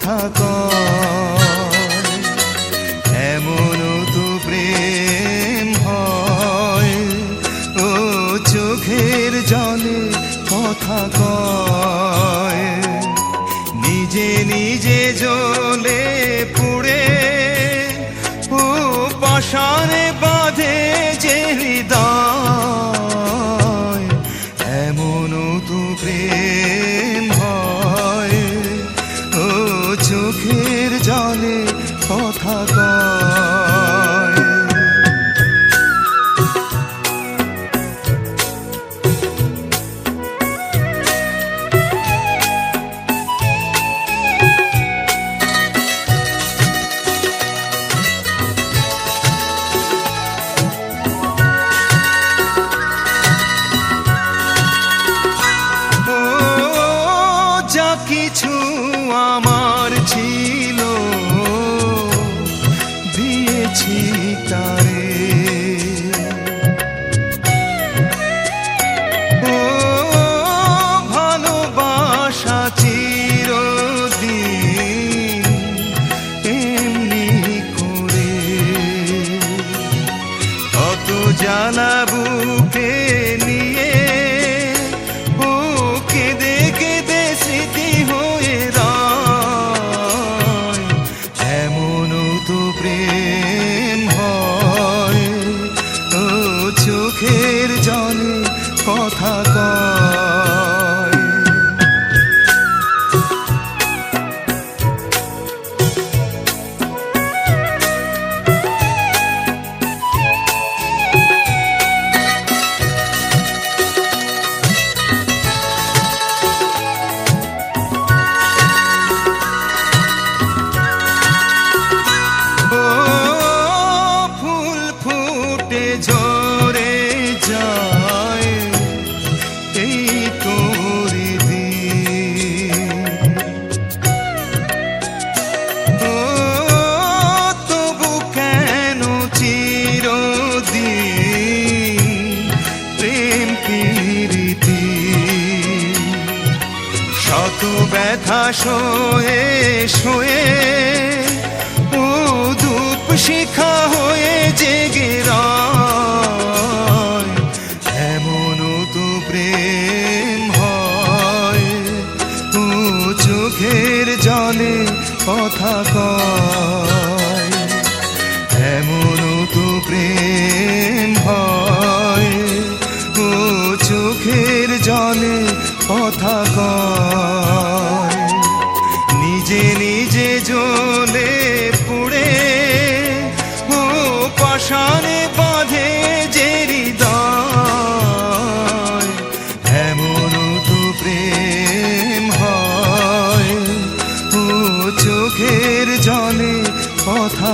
কথা কয়। এমনও তো প্রেম হয়, ও চোখের জলে কথা কয়। নিজে নিজে জ্বলে পুড়ে ও পাশানে বাঁধে যে হৃদয়। এমনও তো প্রেম হয়, ও চোখের জলে কথা কয়। যা কিছু আমার ছিল দিয়েছি তারে, ও ভালোবাসা চিরদিন এমনি করে। কত জ্বালা বুকে নিয়ে ও কেঁদে কেঁদে স্মৃতি হয়ে রয়। এমনও তো প্রেম হয়, ও চোখের জলে কথা কয়। ঝরে যায় এই তোরে দিন, ও তবু কেন চিরদিন প্রেম প্রীতি। শত ব্যথা সয়ে সয়ে ও ধূপ শিখা হয়ে জেগে রয়। এমনও তো প্রেম হয়, ও চোখের জলে কথা কয়। এমনও তো প্রেম হয়, ও চোখের জলে কথা কয়। নিজে নিজে জ্বলে পুড়ে ও পাশানে বাঁধে যে হৃদয়। এমনও তো প্রেম হয়, ও চোখের জলে কথা